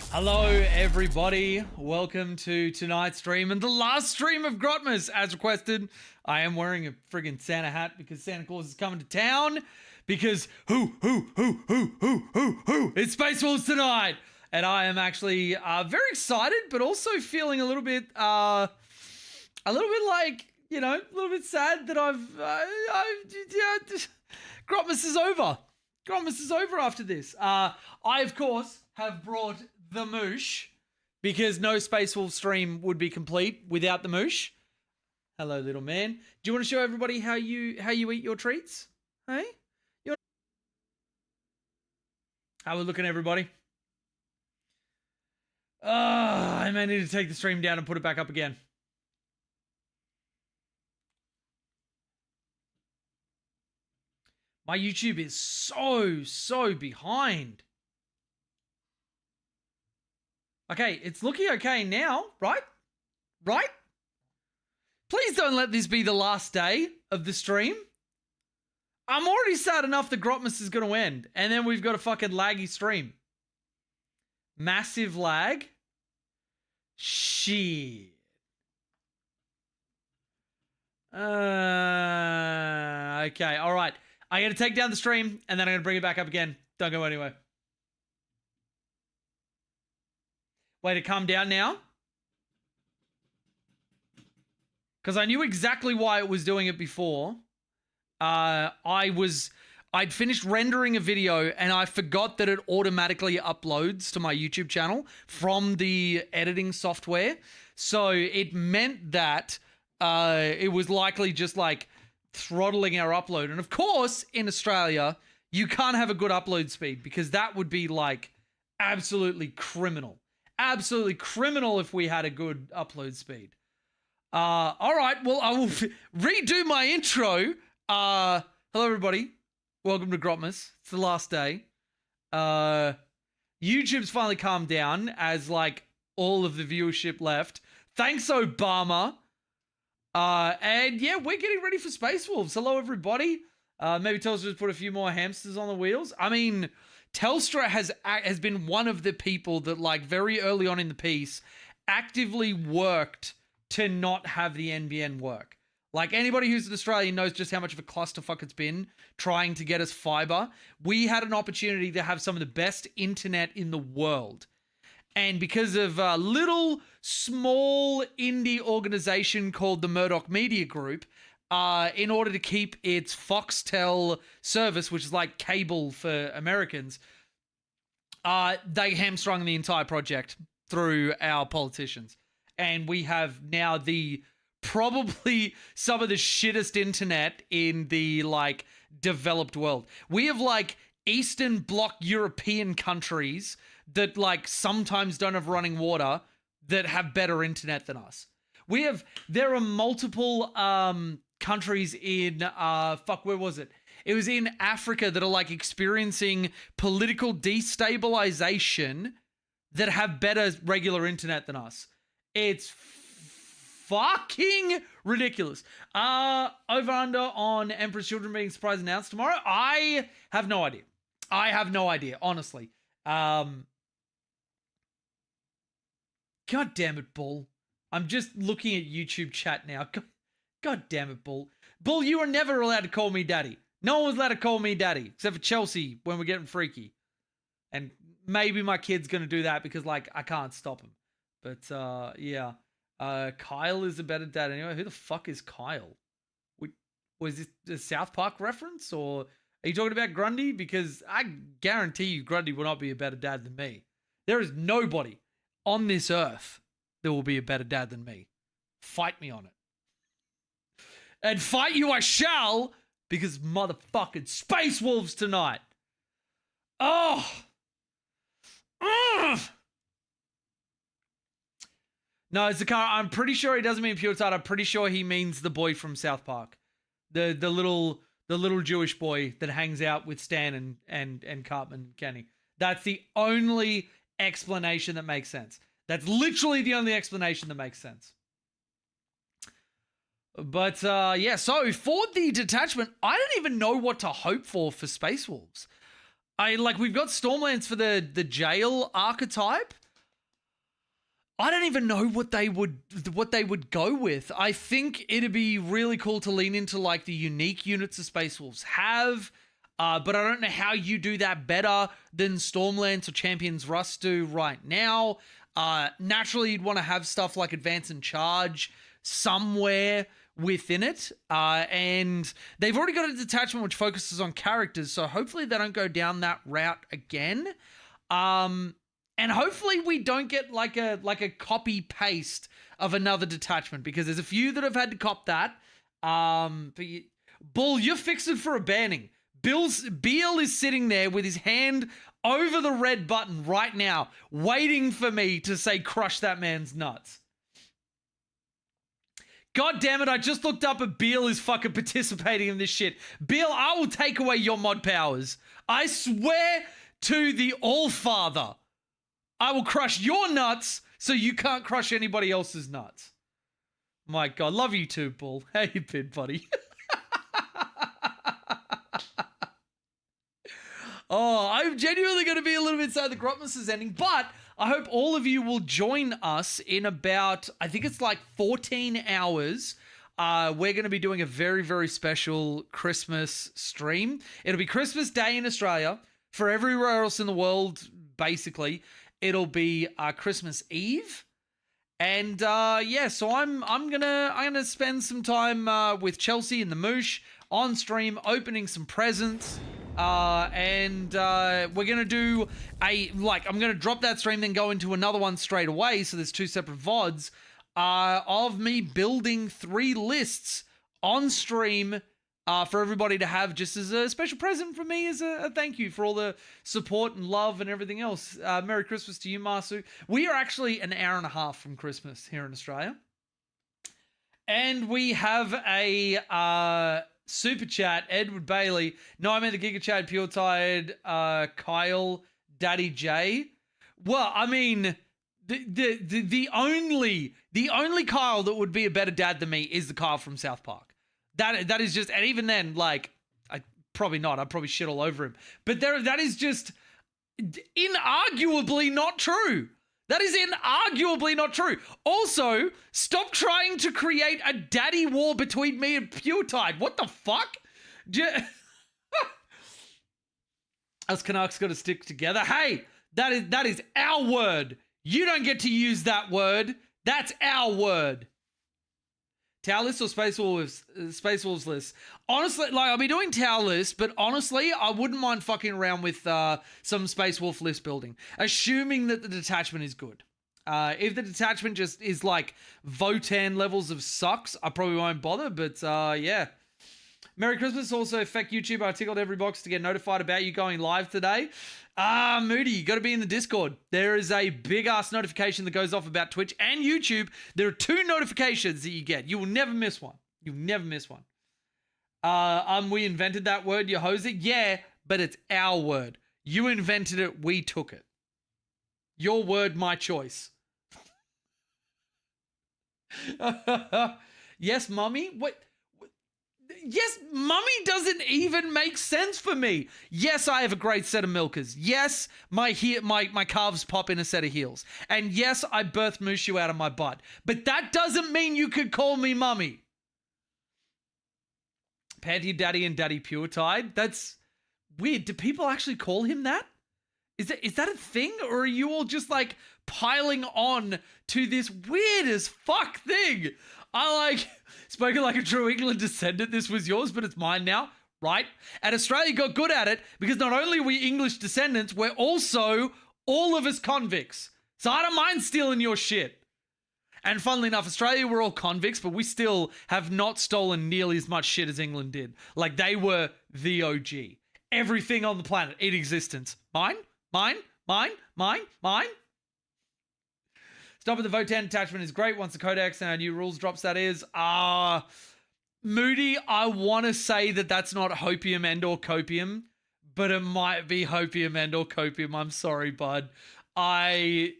Hello, everybody. Welcome to tonight's stream and the last stream of Grotmas, as requested. I am wearing a friggin' Santa hat because Santa Claus is coming to town. Because who? It's Space Wolves tonight, and I am actually very excited, but also feeling a little bit like, you know, a little bit sad that Grotmas is over. Grotmas is over after this. I, of course, have brought the moosh, because no Space Wolf stream would be complete without the moosh. Hello, little man. Do you want to show everybody how you eat your treats? Hey? How we looking, everybody? I may need to take the stream down and put it back up again. My YouTube is so behind. Okay, it's looking okay now, right? Right? Please don't let this be the last day of the stream. I'm already sad enough that Grotmas is going to end, and then we've got a fucking laggy stream. Massive lag. Shit. Okay, all right. I'm going to take down the stream, and then I'm going to bring it back up again. Don't go anywhere. Wait, to calm down now? Because I knew exactly why it was doing it before. I'd finished rendering a video and I forgot that it automatically uploads to my YouTube channel from the editing software. So it meant that it was likely just like throttling our upload. And of course, in Australia, you can't have a good upload speed because that would be like absolutely criminal. Absolutely criminal if we had a good upload speed. All right, well, I will redo my intro. Hello, everybody. Welcome to Grotmas. It's the last day. YouTube's finally calmed down as, like, all of the viewership left. Thanks, Obama. And, yeah, we're getting ready for Space Wolves. Hello, everybody. Maybe Telstra's put a few more hamsters on the wheels. I mean, Telstra has been one of the people that, like, very early on in the piece actively worked to not have the NBN work. Like, anybody who's in Australia knows just how much of a clusterfuck it's been trying to get us fiber. We had an opportunity to have some of the best internet in the world. And because of a little small indie organization called the Murdoch Media Group, in order to keep its Foxtel service, which is like cable for Americans, they hamstrung the entire project through our politicians. And we have now probably some of the shittest internet in the, like, developed world. We have, like, Eastern Bloc European countries that, like, sometimes don't have running water that have better internet than us. There are multiple countries in, where was it? It was in Africa that are, like, experiencing political destabilization that have better regular internet than us. It's fucking ridiculous. Over under on Emperor's Children being surprise announced tomorrow? I have no idea. Honestly. God damn it, Bull. I'm just looking at YouTube chat now. God damn it, Bull. Bull, you were never allowed to call me daddy. No one was allowed to call me daddy, except for Chelsea when we're getting freaky. And maybe my kid's going to do that because, like, I can't stop him. But, yeah. Kyle is a better dad anyway. Who the fuck is Kyle? Was this a South Park reference? Or are you talking about Grundy? Because I guarantee you Grundy will not be a better dad than me. There is nobody on this earth that will be a better dad than me. Fight me on it. And fight you I shall, because motherfucking Space Wolves tonight. Oh! Ugh! No, Zakara, I'm pretty sure he doesn't mean Pure Tart. I'm pretty sure he means the boy from South Park. The little Jewish boy that hangs out with Stan and Cartman and Kenny. That's the only explanation that makes sense. That's literally the only explanation that makes sense. But, yeah, so for the detachment, I don't even know what to hope for Space Wolves. We've got Stormlands for the jail archetype. I don't even know what they would go with. I think it'd be really cool to lean into like the unique units the Space Wolves have, but I don't know how you do that better than Stormlance or Champions Rust do right now. Naturally, you'd want to have stuff like Advance and Charge somewhere within it, and they've already got a detachment which focuses on characters, so hopefully they don't go down that route again. And hopefully we don't get like a copy paste of another detachment, because there's a few that have had to cop that. Bull, you're fixing for a banning. Beal is sitting there with his hand over the red button right now, waiting for me to say crush that man's nuts. God damn it, I just looked up and Beal is fucking participating in this shit. Beal, I will take away your mod powers. I swear to the All-Father, I will crush your nuts so you can't crush anybody else's nuts. My God, love you too, Bull. How you been, buddy? Oh, I'm genuinely going to be a little bit sad the Grotmas is ending, but I hope all of you will join us in about, I think it's like 14 hours. We're going to be doing a very, very special Christmas stream. It'll be Christmas Day in Australia. For everywhere else in the world, basically, it'll be Christmas Eve. And yeah, so I'm gonna spend some time with Chelsea and the Moosh on stream, opening some presents. And we're gonna do I'm gonna drop that stream, then go into another one straight away. So there's two separate VODs of me building 3 lists on stream for everybody to have just as a special present from me, as a thank you for all the support and love and everything else. Merry Christmas to you, Masu. We are actually an hour and a half from Christmas here in Australia. And we have a super chat, Edward Bailey. No, I meant the Giga Chad, Pure Tired, Kyle, Daddy J. Well, I mean, the only Kyle that would be a better dad than me is the Kyle from South Park. That is just, and even then, like, I'd probably shit all over him. But that is just inarguably not true. That is inarguably not true. Also, stop trying to create a daddy war between me and Pure Tide. What the fuck? Us Canucks got to stick together. Hey, that is our word. You don't get to use that word. That's our word. Tower list or Space Wolves list? Honestly, like, I'll be doing tower list, but honestly, I wouldn't mind fucking around with some Space Wolf list building, assuming that the detachment is good. If the detachment just is like Votan levels of sucks, I probably won't bother, but yeah. Merry Christmas. Also, feck YouTube, I tickled every box to get notified about you going live today. Moody, you got to be in the Discord. There is a big-ass notification that goes off about Twitch and YouTube. There are 2 notifications that you get. You will never miss one. You'll never miss one. We invented that word, you hose it. Yeah, but it's our word. You invented it, we took it. Your word, my choice. Yes, Mummy? What? Yes, Mummy doesn't even make sense for me. Yes, I have a great set of milkers. Yes, my calves pop in a set of heels. And yes, I birthed Mushu out of my butt. But that doesn't mean you could call me Mummy. Panty Daddy and Daddy Pure Tide? That's weird. Do people actually call him that? Is that a thing? Or are you all just like piling on to this weird as fuck thing? Spoken like a true England descendant, this was yours, but it's mine now, right? And Australia got good at it because not only are we English descendants, we're also all of us convicts. So I don't mind stealing your shit. And funnily enough, Australia, we're all convicts, but we still have not stolen nearly as much shit as England did. Like, they were the OG. Everything on the planet in existence. Mine, mine, mine, mine, mine. Stop at the Votan attachment is great once the Codex and our new rules drops, that is. Moody, I want to say that that's not hopium and or copium, but it might be hopium and or copium. I'm sorry, bud. I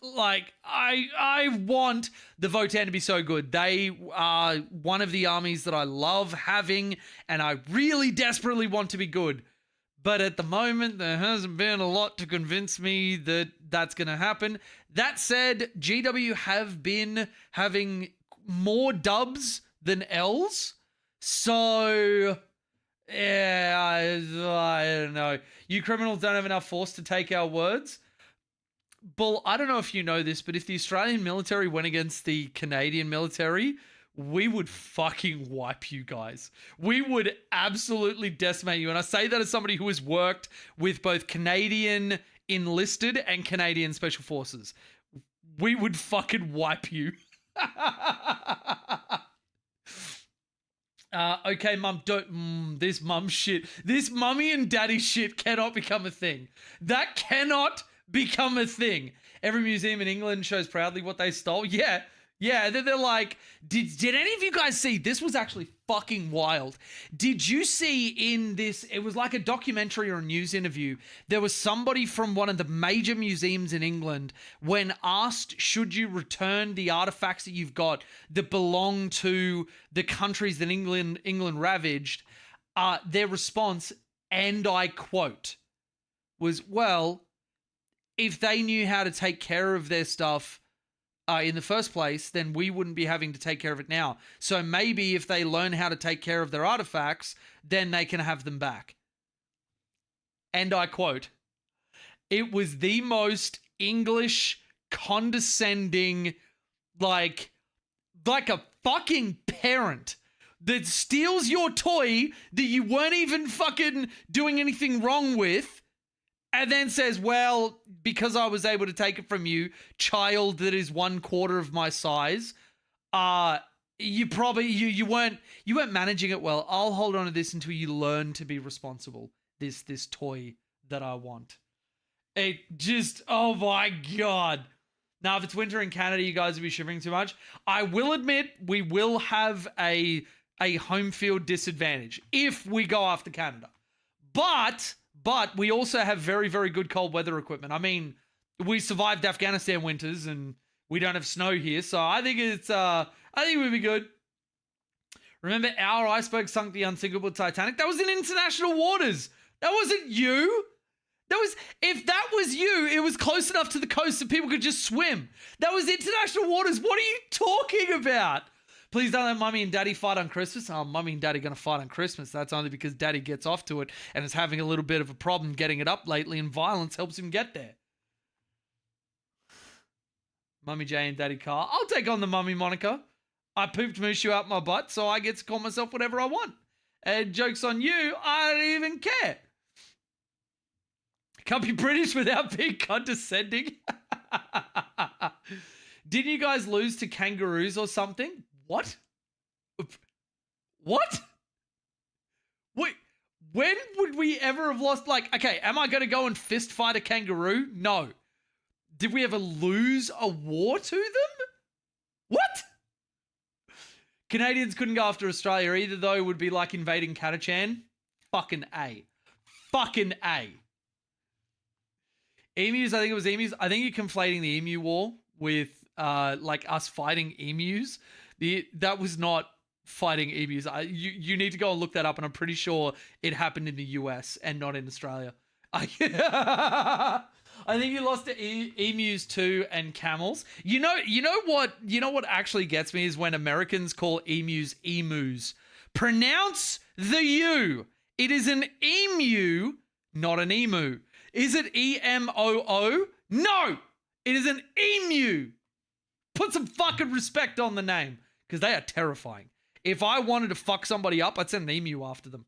want the Votan to be so good. They are one of the armies that I love having, and I really desperately want to be good. But at the moment, there hasn't been a lot to convince me that that's going to happen. That said, GW have been having more dubs than Ls. So, yeah, I don't know. You criminals don't have enough force to take our words. Bull, I don't know if you know this, but if the Australian military went against the Canadian military, we would fucking wipe you guys. We would absolutely decimate you. And I say that as somebody who has worked with both Canadian enlisted and Canadian special forces. We would fucking wipe you. Okay, mum, don't. This mum shit. This mummy and daddy shit cannot become a thing. That cannot become a thing. Every museum in England shows proudly what they stole. Yeah. Yeah, they're like, did any of you guys see? This was actually fucking wild. Did you see in this, it was like a documentary or a news interview, there was somebody from one of the major museums in England when asked, should you return the artifacts that you've got that belong to the countries that England ravaged, their response, and I quote, was, well, if they knew how to take care of their stuff in the first place, then we wouldn't be having to take care of it now. So maybe if they learn how to take care of their artifacts, then they can have them back. And I quote, it was the most English, condescending, like a fucking parent that steals your toy that you weren't even fucking doing anything wrong with, and then says, well, because I was able to take it from you, child that is 1/4 of my size, you probably, you weren't managing it well. I'll hold on to this until you learn to be responsible. This toy that I want. It just, oh my God. Now, if it's winter in Canada, you guys will be shivering too much. I will admit we will have a home field disadvantage if we go after Canada. But we also have very, very good cold weather equipment. I mean, we survived Afghanistan winters and we don't have snow here. So I think I think we'll be good. Remember, our iceberg sunk the unsinkable Titanic? That was in international waters. That wasn't you. If that was you, it was close enough to the coast that people could just swim. That was international waters. What are you talking about? Please don't let mummy and daddy fight on Christmas. Oh, mummy and daddy going to fight on Christmas. That's only because daddy gets off to it and is having a little bit of a problem getting it up lately, and violence helps him get there. Mummy J and daddy Carl. I'll take on the mummy moniker. I pooped Mushu out my butt, so I get to call myself whatever I want. And joke's on you, I don't even care. Can't be British without being condescending. Didn't you guys lose to kangaroos or something? What? What? Wait, when would we ever have lost? Like, okay, am I going to go and fist fight a kangaroo? No. Did we ever lose a war to them? What? Canadians couldn't go after Australia either, though. It would be like invading Katachan. Fucking A. Fucking A. Emus, I think it was emus. I think you're conflating the emu war with like us fighting emus. That was not fighting emus. You need to go and look that up, and I'm pretty sure it happened in the US and not in Australia. I think you lost to emus too and camels. You know what actually gets me is when Americans call emus emus. Pronounce the U. It is an emu, not an emu. Is it EMOO? No, it is an emu. Put some fucking respect on the name, because they are terrifying. If I wanted to fuck somebody up, I'd send an emu after them.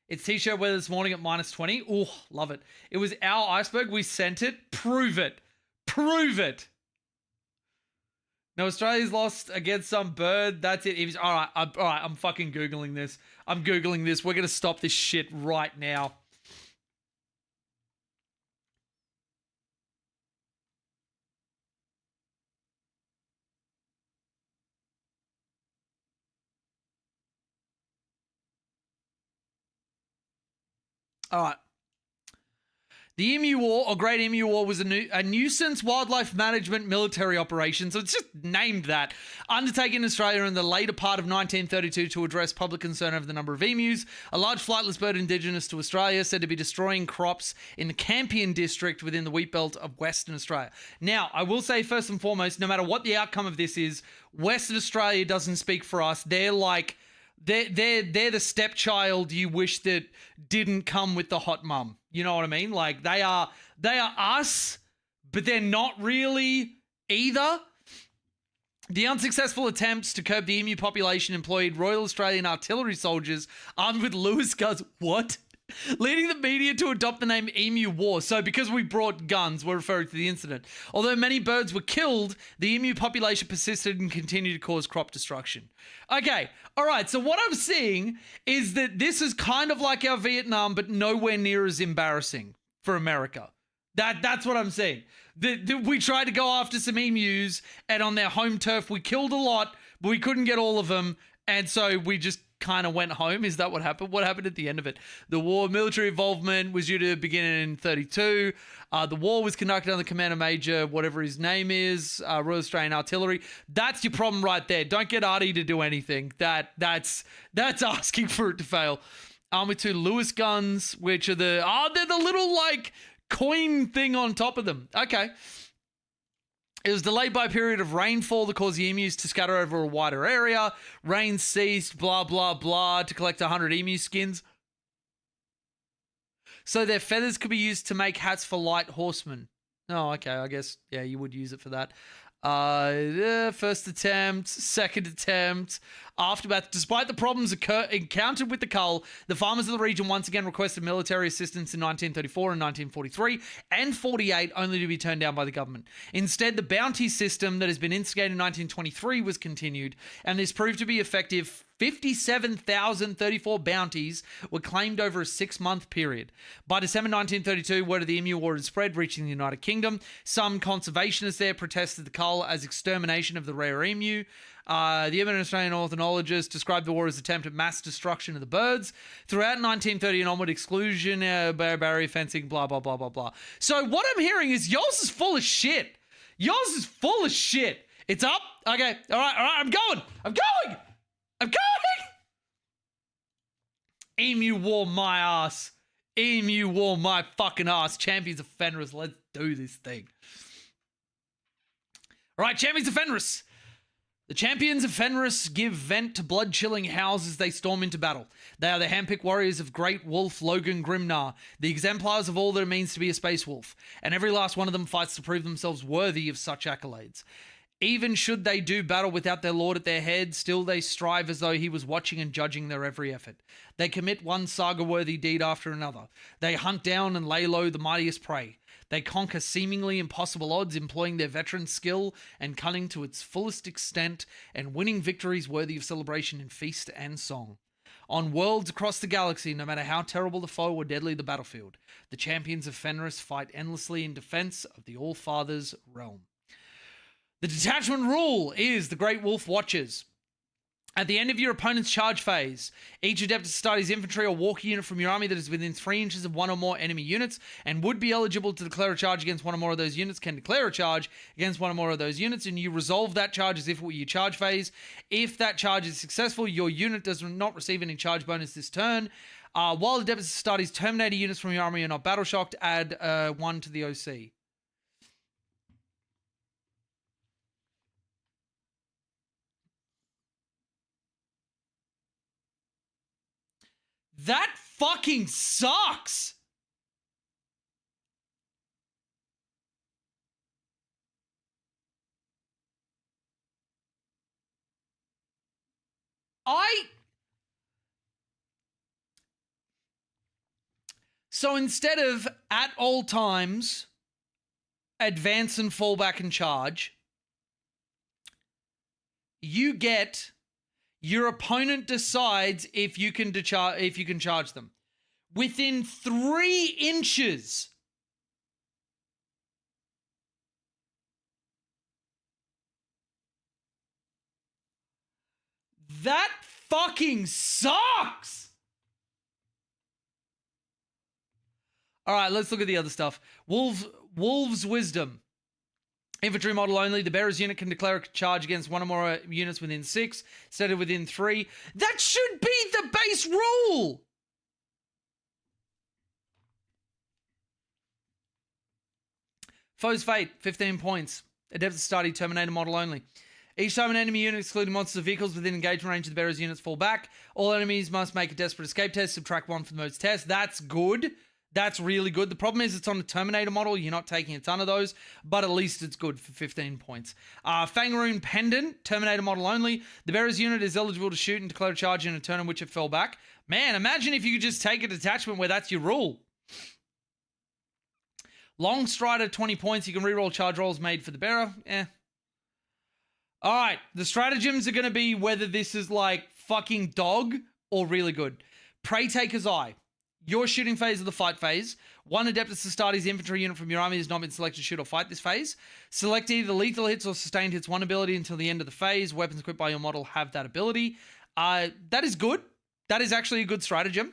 It's t-shirt weather this morning at -20. Oh, love it. It was our iceberg. We sent it. Prove it. Prove it. No, Australia's lost against some bird. That's it. All right. I'm fucking Googling this. I'm Googling this. We're going to stop this shit right now. All right. The Emu War, or Great Emu War, was a nuisance wildlife management military operation, so it's just named that, undertaken in Australia in the later part of 1932 to address public concern over the number of emus, a large flightless bird indigenous to Australia, said to be destroying crops in the Campion district within the wheat belt of Western Australia. Now, I will say first and foremost, no matter what the outcome of this is, Western Australia doesn't speak for us. They're like... They're the stepchild you wish that didn't come with the hot mum. You know what I mean? Like they are us, but they're not really either. The unsuccessful attempts to curb the emu population employed Royal Australian Artillery soldiers armed with Lewis guns. What? Leading the media to adopt the name Emu War. So because we brought guns, we're referring to the incident. Although many birds were killed, the emu population persisted and continued to cause crop destruction. Okay, all right, so what I'm seeing is that this is kind of like our Vietnam, but nowhere near as embarrassing for America. That's what I'm saying. We tried to go after some emus, and on their home turf, we killed a lot, but we couldn't get all of them, and so we just kind of went home. Is that what happened? What happened at the end of it? The war military involvement was due to begin in 32. The war was conducted under Commander Major, whatever his name is, Royal Australian Artillery. That's your problem right there. Don't get Artie to do anything. That's asking for it to fail. Army 2 Lewis guns, which are they're the little like coin thing on top of them. Okay. It was delayed by a period of rainfall that caused the emus to scatter over a wider area. Rain ceased, blah, blah, blah, to collect 100 emu skins. So their feathers could be used to make hats for light horsemen. Oh, okay, I guess, yeah, you would use it for that. First attempt, second attempt, aftermath. Despite the problems encountered with the cull, the farmers of the region once again requested military assistance in 1934 and 1943 and 48, only to be turned down by the government. Instead, the bounty system that has been instigated in 1923 was continued, and this proved to be effective. 57,034 bounties were claimed over a 6-month period. By December 1932, word of the Emu War had spread, reaching the United Kingdom. Some conservationists there protested the cull as extermination of the rare emu. The eminent Australian ornithologist described the war as an attempt at mass destruction of the birds. Throughout 1930 and onward, exclusion, barrier fencing, blah, blah, blah, blah, blah. So what I'm hearing is yours is full of shit. Yours is full of shit. It's up. Okay. All right. I'm going. I'm going! Emu War my ass. Emu War my fucking ass. Champions of Fenris, let's do this thing. All right, Champions of Fenris. The Champions of Fenris give vent to blood-chilling howls as they storm into battle. They are the handpicked warriors of Great Wolf Logan Grimnar, the exemplars of all that it means to be a space wolf, and every last one of them fights to prove themselves worthy of such accolades. Even should they do battle without their lord at their head, still they strive as though he was watching and judging their every effort. They commit one saga-worthy deed after another. They hunt down and lay low the mightiest prey. They conquer seemingly impossible odds, employing their veteran skill and cunning to its fullest extent, and winning victories worthy of celebration in feast and song. On worlds across the galaxy, no matter how terrible the foe or deadly the battlefield, the Champions of Fenris fight endlessly in defense of the All-Father's realm. The detachment rule is the Great Wolf Watchers. At the end of your opponent's charge phase, each Adeptus Astartes infantry or walker unit from your army that is within 3 inches of one or more enemy units and would be eligible to declare a charge against one or more of those units can declare a charge against one or more of those units, and you resolve that charge as if it were your charge phase. If that charge is successful, your unit does not receive any charge bonus this turn. While the Adeptus Astartes Terminator units from your army are not battle shocked, add 1 to the OC. That fucking sucks. So instead of at all times advance and fall back and charge, you get your opponent decides if you can charge them within 3 inches. That fucking sucks. All right, let's look at the other stuff. Wolves Wisdom. Infantry model only. The bearer's unit can declare a charge against one or more units within 6, instead of within 3. That should be the base rule. Foe's Fate, 15 points. Adeptus Astartes, Terminator model only. Each time an enemy unit, excluding monsters or vehicles within engagement range of the bearer's units, fall back, all enemies must make a desperate escape test, subtract 1 from the mode's test. That's good. That's really good. The problem is it's on the Terminator model. You're not taking a ton of those, but at least it's good for 15 points. Fangaroon Pendant, Terminator model only. The bearer's unit is eligible to shoot and declare a charge in a turn in which it fell back. Man, imagine if you could just take a detachment where that's your rule. Long Strider, 20 points. You can reroll charge rolls made for the bearer. All right, the stratagems are going to be whether this is like fucking dog or really good. Prey Taker's Eye. Your shooting phase of the fight phase. One Adeptus Astartes infantry unit from your army has not been selected to shoot or fight this phase. Select either lethal hits or sustained hits one ability until the end of the phase. Weapons equipped by your model have that ability. That is good. That is actually a good stratagem.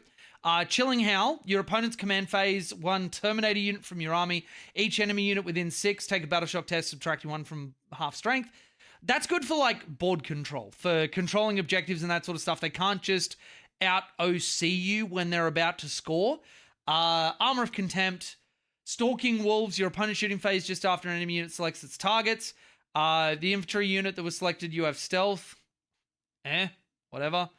Chilling Howl, your opponent's command phase, one Terminator unit from your army. Each enemy unit within 6, take a battle shock test, subtracting 1 from half strength. That's good for like board control, for controlling objectives and that sort of stuff. They can't just out OC you when they're about to score. Armor of Contempt, Stalking Wolves, your opponent's shooting phase just after an enemy unit selects its targets. The infantry unit that was selected, you have stealth. Whatever.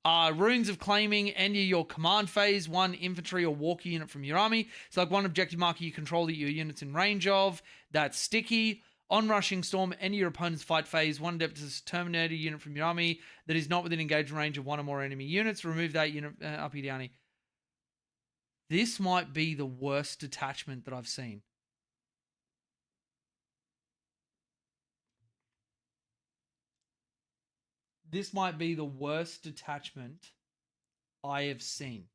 Runes of Claiming, end of your command phase, one infantry or walker unit from your army. So like one objective marker you control that your unit's in range of. That's sticky. Onrushing Storm, end of your opponent's fight phase, one Adeptus Terminator unit from your army that is not within engagement range of one or more enemy units. Remove that unit uppy downy. This might be the worst detachment that I've seen. This might be the worst detachment I have seen.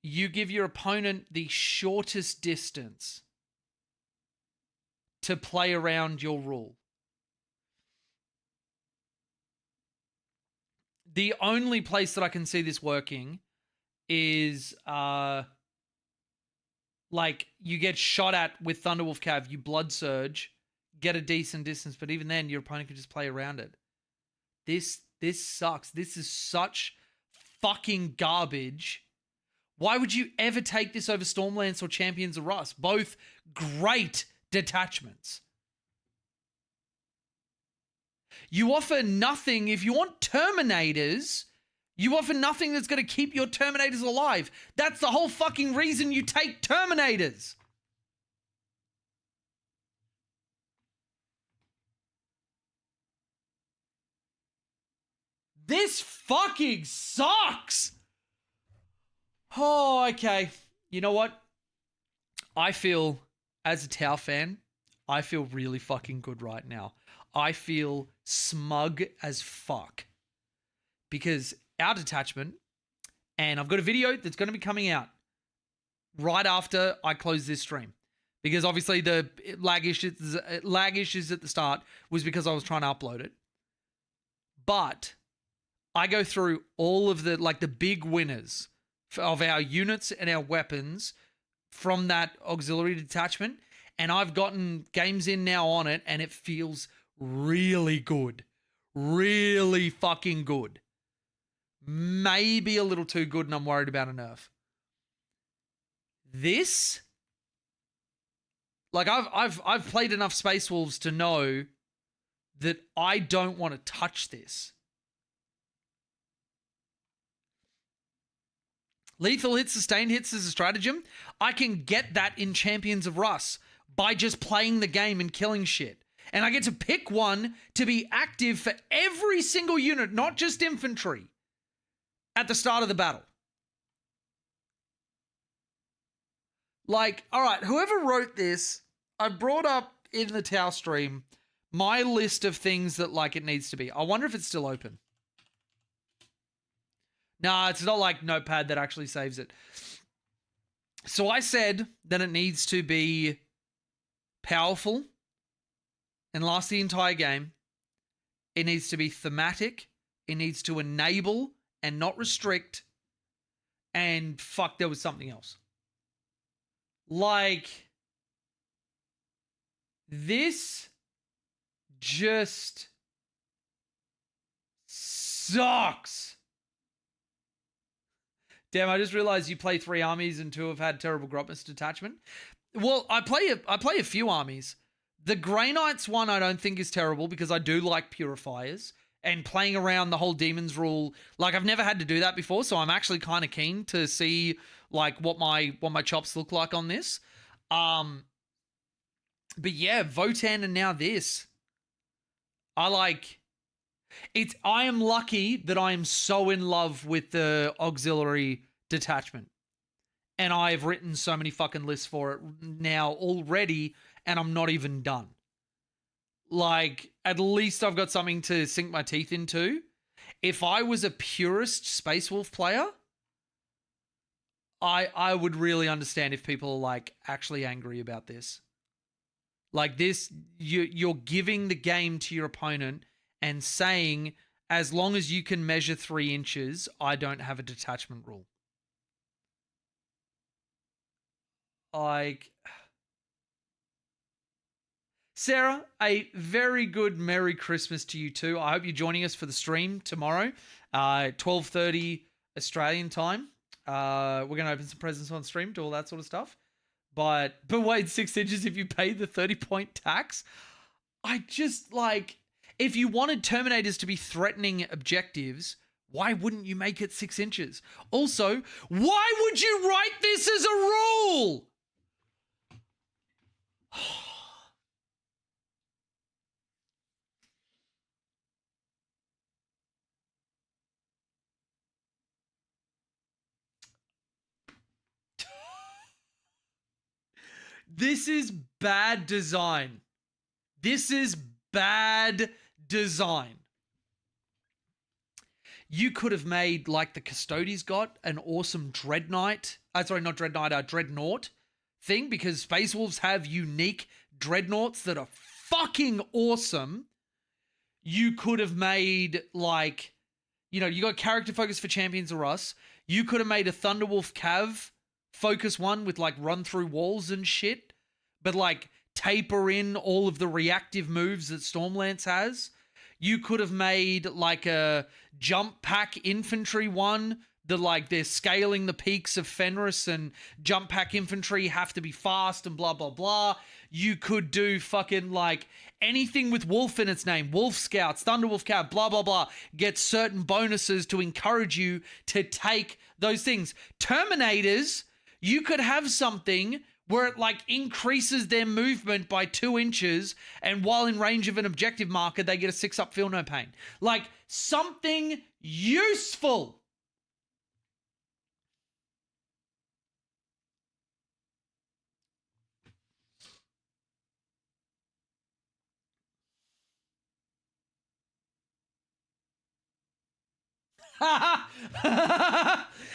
You give your opponent the shortest distance to play around your rule. The only place that I can see this working is like you get shot at with Thunderwolf Cav, you blood surge, get a decent distance, but even then your opponent can just play around it. This sucks. This is such fucking garbage. Why would you ever take this over Stormlance or Champions of Rust? Both great detachments. You offer nothing. If you want Terminators, you offer nothing that's going to keep your Terminators alive. That's the whole fucking reason you take Terminators. This fucking sucks. Oh, okay. You know what? I feel, as a Tau fan, I feel really fucking good right now. I feel smug as fuck. Because our detachment, and I've got a video that's going to be coming out right after I close this stream. Because obviously the lag issues at the start was because I was trying to upload it. But I go through all of the, like, the big winners of our units and our weapons from that auxiliary detachment, and I've gotten games in now on it, and it feels really good. Really fucking good. Maybe a little too good, and I'm worried about a nerf. This, like, I've played enough Space Wolves to know that I don't want to touch this. Lethal hits, sustained hits as a stratagem. I can get that in Champions of Rust by just playing the game and killing shit. And I get to pick one to be active for every single unit, not just infantry, at the start of the battle. Like, all right, whoever wrote this, I brought up in the Tau stream my list of things that, like, it needs to be. I wonder if it's still open. Nah, it's not like Notepad that actually saves it. So I said that it needs to be powerful and last the entire game. It needs to be thematic. It needs to enable and not restrict. and fuck, there was something else. Like, this just sucks. Damn, I just realized you play 3 armies and 2 have had terrible Grotmas detachment. Well, I play a few armies. The Grey Knights one I don't think is terrible because I do like Purifiers. And playing around the whole Demons rule, like I've never had to do that before, so I'm actually kind of keen to see like what my chops look like on this. But yeah, Votan and now this. I am lucky that I am so in love with the auxiliary detachment. And I've written so many fucking lists for it now already, and I'm not even done. Like, at least I've got something to sink my teeth into. If I was a purist Space Wolf player, I would really understand if people are like actually angry about this. Like this, you're giving the game to your opponent and saying, as long as you can measure 3 inches, I don't have a detachment rule. Like, Sarah, a very good Merry Christmas to you too. I hope you're joining us for the stream tomorrow, 12:30 Australian time. We're going to open some presents on stream, do all that sort of stuff. But wait 6 inches if you pay the 30-point tax. I just like, if you wanted Terminators to be threatening objectives, why wouldn't you make it 6 inches? Also, why would you write this as a rule? This is bad design. This is bad design. You could have made, like the Custodes got, an awesome Dreadnought. Sorry, not Dreadnought, Dreadnought thing, because Space Wolves have unique Dreadnoughts that are fucking awesome. You could have made, like, you know, you got character focus for Champions of Us. You could have made a Thunderwolf Cav focus one with, like, run through walls and shit, but, like, taper in all of the reactive moves that Stormlance has. You could have made, like, a jump pack infantry one that, like, they're scaling the peaks of Fenris and jump pack infantry have to be fast and blah, blah, blah. You could do fucking, like, anything with wolf in its name. Wolf Scouts, Thunderwolf Cav, blah, blah, blah. Get certain bonuses to encourage you to take those things. Terminators, you could have something where it, like, increases their movement by 2 inches, and while in range of an objective marker, they get a 6-up feel no pain. Like, something useful.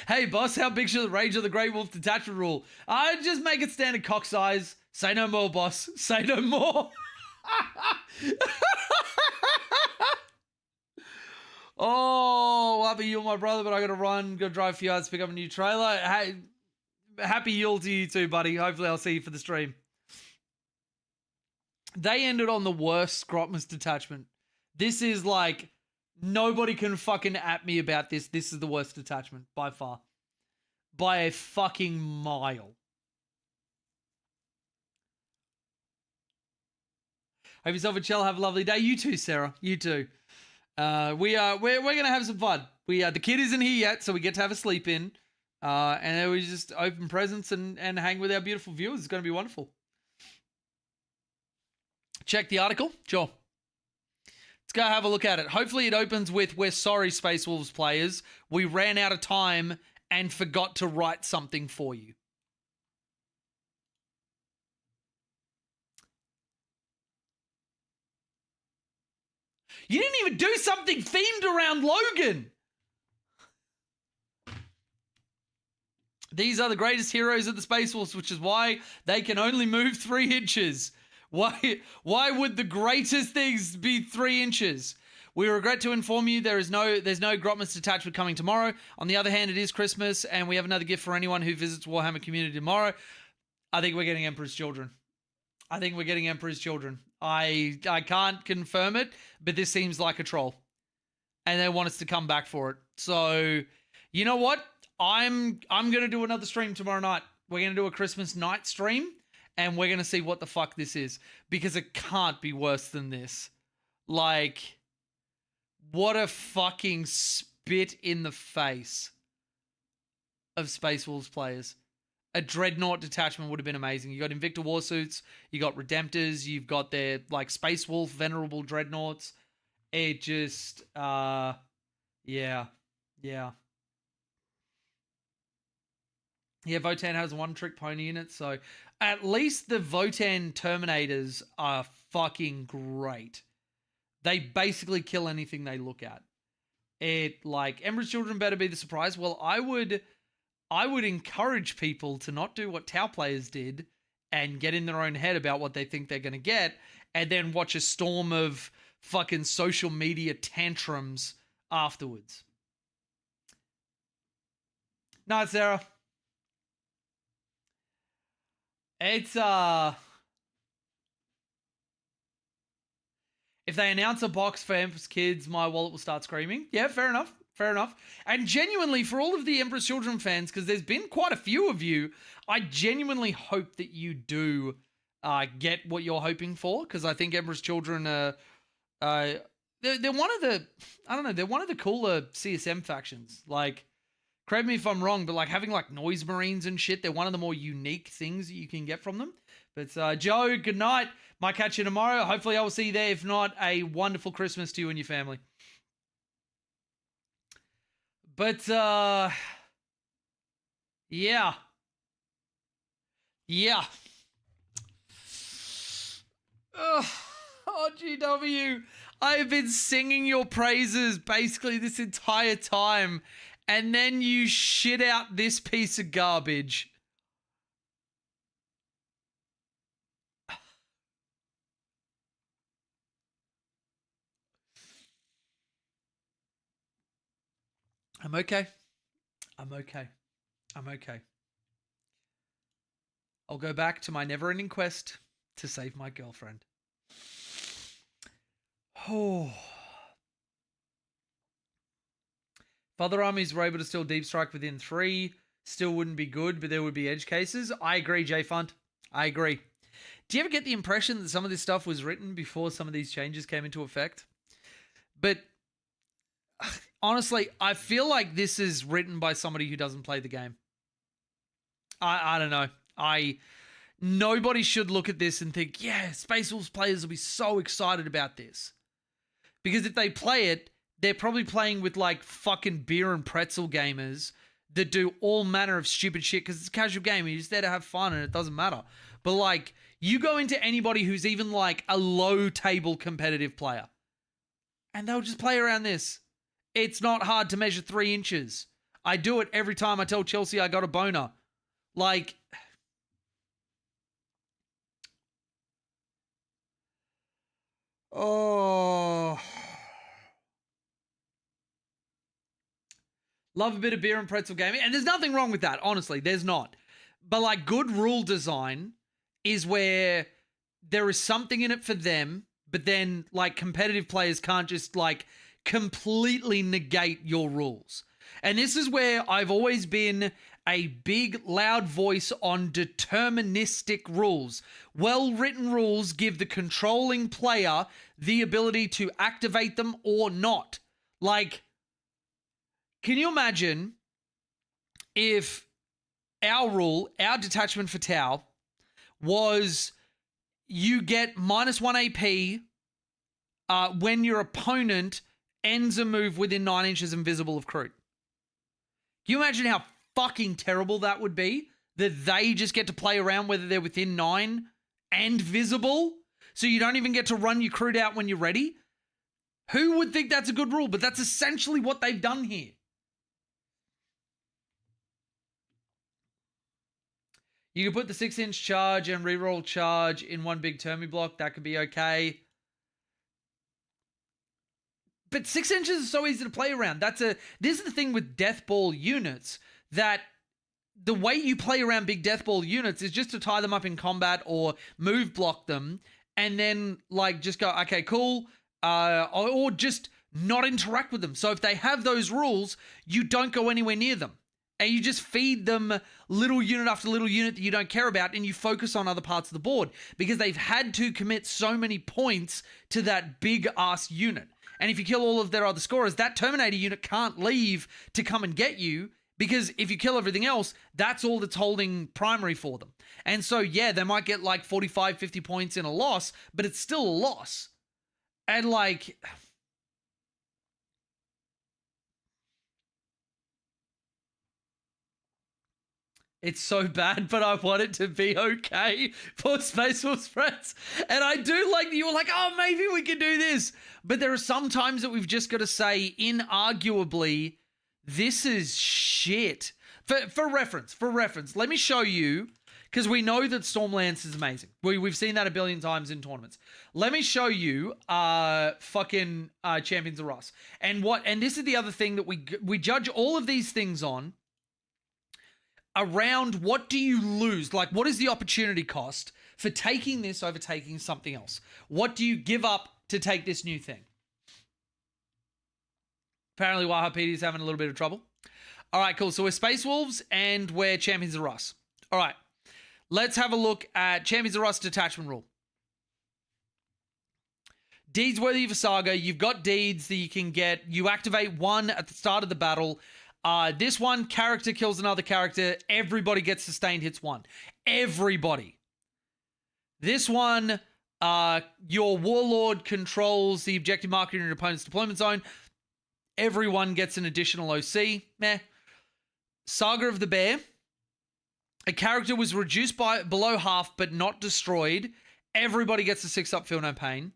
Hey, boss, how big should the Rage of the Grey Wolf detachment rule? I just make it standard cock size. Say no more, boss. Say no more. Oh, happy Yule, my brother, but I gotta run, go drive a few yards, pick up a new trailer. Hey, happy Yule to you too, buddy. Hopefully I'll see you for the stream. They ended on the worst Grotmas detachment. This is like, nobody can fucking at me about this. This is the worst detachment by far. By a fucking mile. Have yourself a chill. Have a lovely day. You too, Sarah. You too. We're gonna have some fun. The kid isn't here yet, so we get to have a sleep in. And then we just open presents and hang with our beautiful viewers. It's gonna be wonderful. Check the article. Sure. Let's go have a look at it. Hopefully it opens with, "We're sorry, Space Wolves players. We ran out of time and forgot to write something for you." You didn't even do something themed around Logan. These are the greatest heroes of the Space Wolves, which is why they can only move 3 inches. Why would the greatest things be 3 inches? We regret to inform you there's no Grotmas detachment coming tomorrow. On the other hand, it is Christmas, and we have another gift for anyone who visits Warhammer Community tomorrow. I think we're getting Emperor's Children. I can't confirm it, but this seems like a troll. And they want us to come back for it. So, you know what? I'm going to do another stream tomorrow night. We're going to do a Christmas night stream, and we're going to see what the fuck this is. Because it can't be worse than this. Like, what a fucking spit in the face of Space Wolves players. A Dreadnought detachment would have been amazing. You got Invicta Warsuits, you got Redemptors, you've got their, like, Space Wolf Venerable Dreadnoughts. It just, yeah. Yeah, Votan has one trick pony in it, so at least the Votan Terminators are fucking great. They basically kill anything they look at. It, like, Emperor's Children better be the surprise. Well, I would encourage people to not do what Tau players did and get in their own head about what they think they're going to get, and then watch a storm of fucking social media tantrums afterwards. Night, Sarah. It's, if they announce a box for Empress Kids, my wallet will start screaming. Yeah, fair enough. And genuinely, for all of the Empress Children fans, because there's been quite a few of you, I genuinely hope that you do get what you're hoping for, because I think Empress Children are, they're one of the, I don't know, they're one of the cooler CSM factions. Like, correct me if I'm wrong, but like having like Noise Marines and shit, they're one of the more unique things that you can get from them. But Joe, good night. Might catch you tomorrow. Hopefully I will see you there. If not, a wonderful Christmas to you and your family. But, yeah. Oh, GW. I have been singing your praises basically this entire time, and then you shit out this piece of garbage. I'm okay. I'll go back to my never-ending quest to save my girlfriend. Oh. If other armies were able to still deep strike within 3, still wouldn't be good, but there would be edge cases. I agree, J-Fund. I agree. Do you ever get the impression that some of this stuff was written before some of these changes came into effect? But honestly, I feel like this is written by somebody who doesn't play the game. I don't know. Nobody should look at this and think, yeah, Space Wolves players will be so excited about this. Because if they play it, they're probably playing with like fucking beer and pretzel gamers that do all manner of stupid shit because it's a casual game and you're just there to have fun and it doesn't matter. But like, you go into anybody who's even like a low table competitive player and they'll just play around this. It's not hard to measure 3 inches. I do it every time I tell Chelsea I got a boner. Like, oh, love a bit of beer and pretzel gaming. And there's nothing wrong with that, honestly. There's not. But like, good rule design is where there is something in it for them, but then like competitive players can't just like completely negate your rules. And this is where I've always been a big, loud voice on deterministic rules. Well-written rules give the controlling player the ability to activate them or not. Like, can you imagine if our rule, our detachment for Tau, was you get -1 AP when your opponent ends a move within 9 inches invisible of Kroot? Can you imagine how fucking terrible that would be? That they just get to play around whether they're within 9 and visible, so you don't even get to run your Kroot out when you're ready? Who would think that's a good rule? But that's essentially what they've done here. You could put the 6-inch charge and reroll charge in one big Termi block. That could be okay. But 6 inches is so easy to play around. This is the thing with death ball units, that the way you play around big death ball units is just to tie them up in combat or move block them, and then like just go, okay, cool, or just not interact with them. So if they have those rules, you don't go anywhere near them. And you just feed them little unit after little unit that you don't care about, and you focus on other parts of the board because they've had to commit so many points to that big ass unit. And if you kill all of their other scorers, that Terminator unit can't leave to come and get you, because if you kill everything else, that's all that's holding primary for them. And so, yeah, they might get like 45, 50 points in a loss, but it's still a loss. And like... It's so bad, but I want it to be okay for Space Wolves friends. And I do like that you were like, oh, maybe we can do this. But there are some times that we've just got to say, inarguably, this is shit. For reference, let me show you, because we know that Stormlance is amazing. We've seen that a billion times in tournaments. Let me show you fucking Champions of Rust. And this is the other thing that we judge all of these things on, around what do you lose? Like, what is the opportunity cost for taking this over taking something else? What do you give up to take this new thing? Apparently, Wahapedi is having a little bit of trouble. All right, cool. So we're Space Wolves and we're Champions of Rust. All right, let's have a look at Champions of Rust detachment rule. Deeds worthy of a saga. You've got deeds that you can get. You activate one at the start of the battle. This one, character kills another character. Everybody gets sustained hits 1. Everybody. This one, your warlord controls the objective marker in your opponent's deployment zone. Everyone gets an additional OC. Meh. Saga of the Bear. A character was reduced by below half but not destroyed. Everybody gets a 6-up, feel no pain.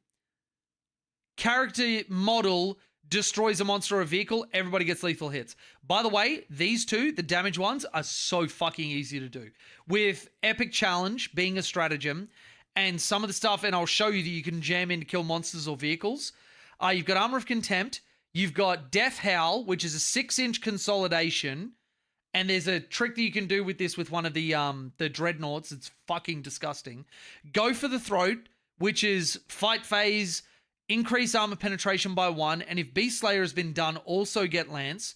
Character model destroys a monster or a vehicle, everybody gets lethal hits. By the way, these two, the damage ones, are so fucking easy to do. With Epic Challenge being a stratagem, and some of the stuff, and I'll show you that you can jam in to kill monsters or vehicles. You've got Armor of Contempt, you've got Death Howl, which is a 6-inch consolidation, and there's a trick that you can do with this with one of the Dreadnoughts. It's fucking disgusting. Go for the Throat, which is fight phase, increase armor penetration by 1, and if Beast Slayer has been done, also get Lance.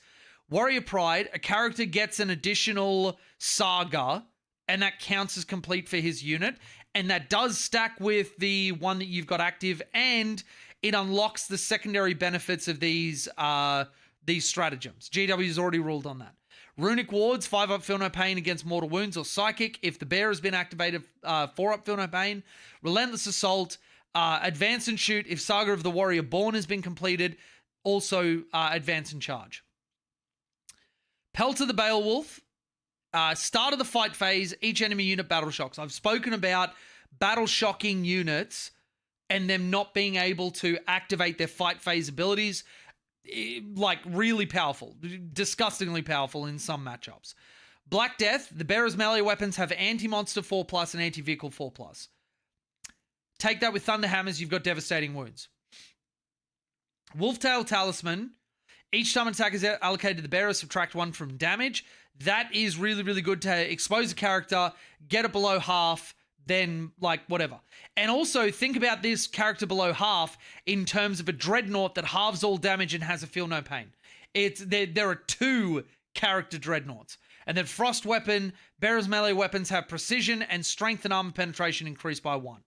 Warrior Pride, a character gets an additional saga, and that counts as complete for his unit, and that does stack with the one that you've got active, and it unlocks the secondary benefits of these stratagems. GW has already ruled on that. Runic Wards, 5-up, feel no pain against mortal wounds or psychic. If the bear has been activated, 4-up, feel no pain. Relentless Assault, advance and shoot. If Saga of the Warrior Born has been completed, also advance and charge. Pelt of the Beowulf, start of the fight phase, each enemy unit battle shocks. I've spoken about battle shocking units and them not being able to activate their fight phase abilities. Like, really powerful, disgustingly powerful in some matchups. Black Death, the bearer's melee weapons have anti-monster 4+, and anti-vehicle 4+. Take that with Thunder Hammers, you've got devastating wounds. Wolftail Talisman, each time an attack is allocated to the bearer, subtract 1 from damage. That is really, really good to expose a character, get it below half, then, like, whatever. And also, think about this character below half in terms of a Dreadnought that halves all damage and has a feel no pain. There are 2 character Dreadnoughts. And then Frost Weapon, bearer's melee weapons have precision and strength and armor penetration increased by 1.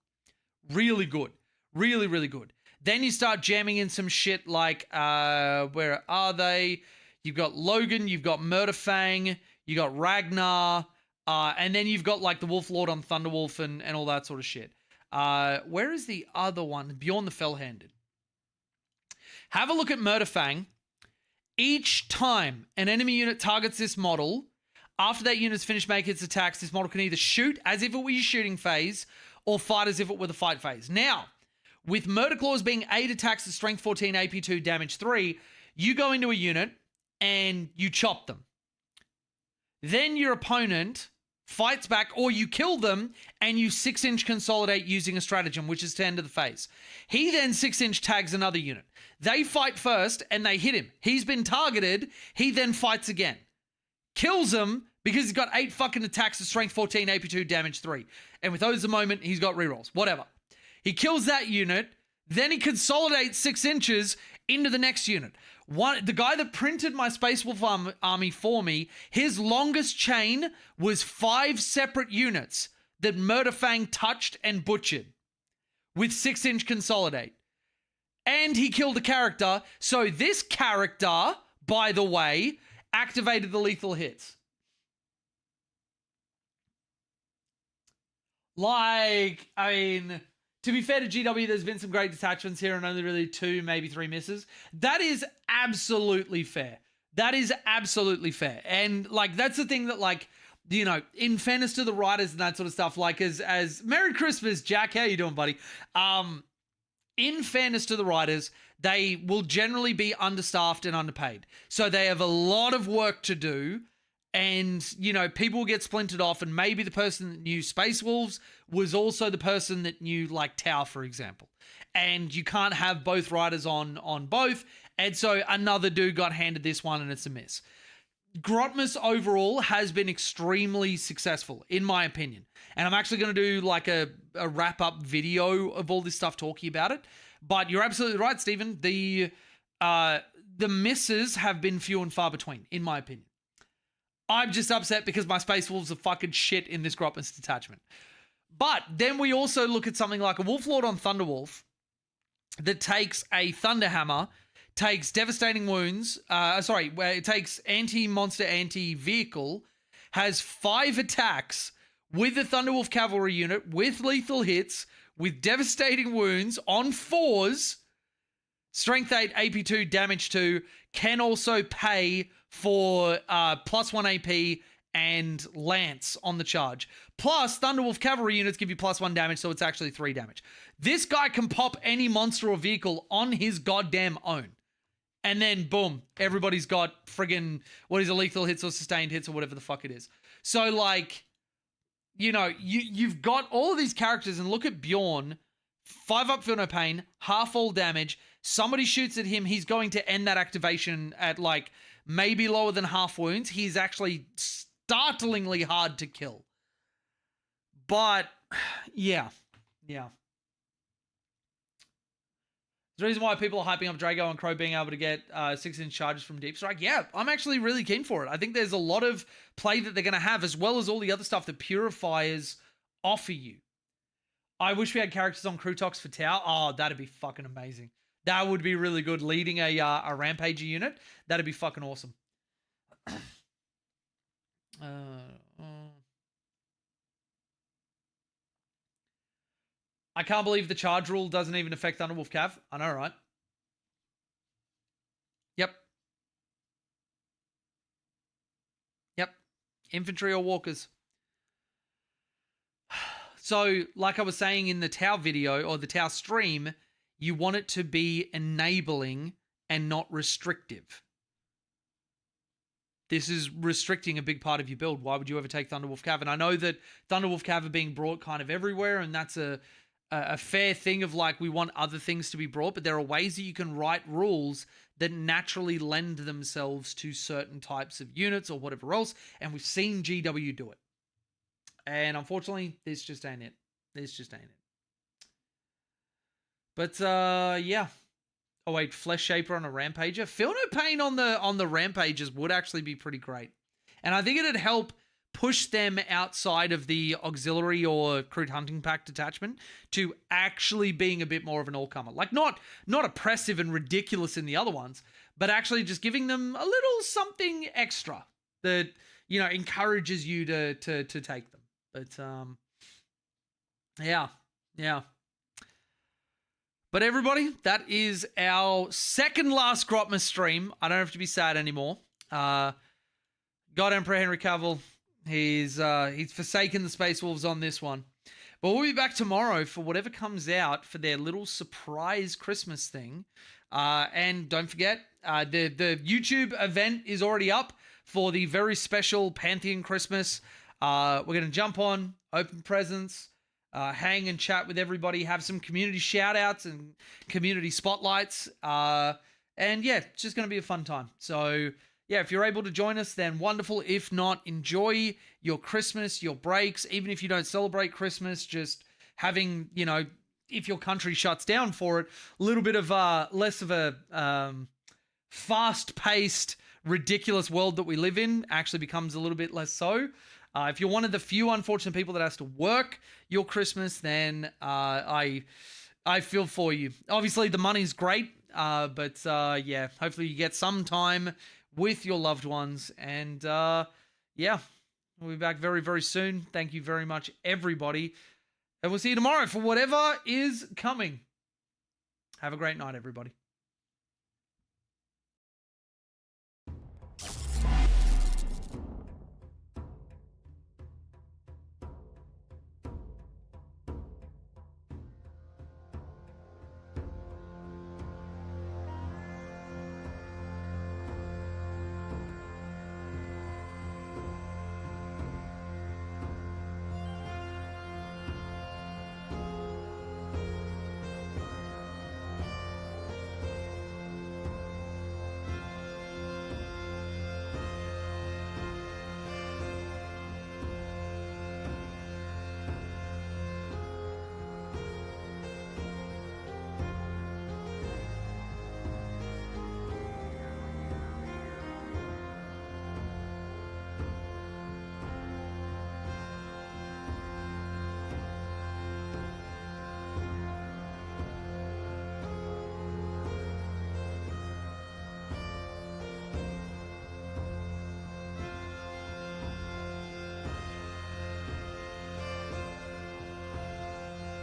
Really good. Really, really good. Then you start jamming in some shit like, where are they? You've got Logan, you've got Murderfang, you got Ragnar, and then you've got like the Wolf Lord on Thunderwolf and all that sort of shit. Where is the other one? Beyond the Fell-Handed. Have a look at Murderfang. Each time an enemy unit targets this model, after that unit's finished making its attacks, this model can either shoot as if it were your shooting phase or fight as if it were the fight phase. Now, with Murder Claws being 8 attacks at Strength 14, AP 2, Damage 3, you go into a unit and you chop them. Then your opponent fights back, or you kill them and you 6-inch consolidate using a stratagem, which is 10 to the face. He then 6-inch tags another unit. They fight first and they hit him. He's been targeted. He then fights again. Kills him because he's got 8 fucking attacks of strength 14, AP 2, damage 3. And with those the moment, he's got rerolls. Whatever. He kills that unit. Then he consolidates 6 inches into the next unit. The guy that printed my Space Wolf army for me, his longest chain was 5 separate units that Murderfang touched and butchered with 6-inch consolidate. And he killed a character. So this character, by the way, activated the lethal hits. Like, I mean, to be fair to GW, there's been some great detachments here and only really 2, maybe 3 misses. That is absolutely fair. That is absolutely fair. And, like, that's the thing that, like, you know, in fairness to the writers and that sort of stuff, like, as Merry Christmas, Jack, how you doing, buddy? In fairness to the writers, they will generally be understaffed and underpaid. So they have a lot of work to do. And, you know, people will get splintered off, and maybe the person that knew Space Wolves was also the person that knew, like, Tau, for example. And you can't have both writers on both. And so another dude got handed this one, and it's a miss. Grotmas overall has been extremely successful, in my opinion. And I'm actually going to do, like, a wrap-up video of all this stuff talking about it. But you're absolutely right, Stephen. The misses have been few and far between, in my opinion. I'm just upset because my Space Wolves are fucking shit in this Grotmas detachment. But then we also look at something like a Wolf Lord on Thunderwolf that takes a Thunderhammer, takes Devastating Wounds, where it takes anti-monster, anti-vehicle, has 5 attacks with the Thunderwolf Cavalry unit, with lethal hits, with Devastating Wounds on 4s, Strength 8, AP 2, Damage 2, can also pay for +1 AP and Lance on the charge. Plus, Thunderwolf Cavalry units give you +1 damage, so it's actually 3 damage. This guy can pop any monster or vehicle on his goddamn own. And then, boom, everybody's got friggin', what is it, lethal hits or sustained hits or whatever the fuck it is. So, like, you know, you've got all of these characters, and look at Bjorn, 5 up, feel no pain, half all damage. Somebody shoots at him, he's going to end that activation at, like, maybe lower than half wounds. He's actually startlingly hard to kill. But, yeah. The reason why people are hyping up Drago and Crow being able to get 6-inch charges from Deep Strike, yeah, I'm actually really keen for it. I think there's a lot of play that they're going to have, as well as all the other stuff that Purifiers offer you. I wish we had characters on Crutox for Tau. Oh, that'd be fucking amazing. That would be really good. Leading a Rampager unit, that'd be fucking awesome. I can't believe the charge rule doesn't even affect Thunderwolf Cav. I know, right? Yep. Infantry or walkers. So, like I was saying in the Tau video or the Tau stream, you want it to be enabling and not restrictive. This is restricting a big part of your build. Why would you ever take Thunderwolf Cav? And I know that Thunderwolf Cav are being brought kind of everywhere, and that's a fair thing of, like, we want other things to be brought, but there are ways that you can write rules that naturally lend themselves to certain types of units or whatever else, and we've seen GW do it. And unfortunately, this just ain't it. But, yeah. Oh, wait, Flesh Shaper on a Rampager? Feel no pain on the Rampagers would actually be pretty great. And I think it'd help push them outside of the auxiliary or crude hunting pack detachment to actually being a bit more of an all-comer. Like, not oppressive and ridiculous in the other ones, but actually just giving them a little something extra that, you know, encourages you to take them. But, yeah. But everybody, that is our second last Grotmas stream. I don't have to be sad anymore. God Emperor Henry Cavill, he's forsaken the Space Wolves on this one. But we'll be back tomorrow for whatever comes out for their little surprise Christmas thing. And don't forget, the YouTube event is already up for the very special Pantheon Christmas We're going to jump on, open presents, hang and chat with everybody, have some community shout outs and community spotlights. And yeah, it's just going to be a fun time. So yeah, if you're able to join us, then wonderful. If not, enjoy your Christmas, your breaks. Even if you don't celebrate Christmas, just having, you know, if your country shuts down for it, a little bit of less of a fast-paced, ridiculous world that we live in actually becomes a little bit less so. If you're one of the few unfortunate people that has to work your Christmas, then I feel for you. Obviously, the money's great, but yeah, hopefully you get some time with your loved ones. And yeah, we'll be back very, very soon. Thank you very much, everybody. And we'll see you tomorrow for whatever is coming. Have a great night, everybody.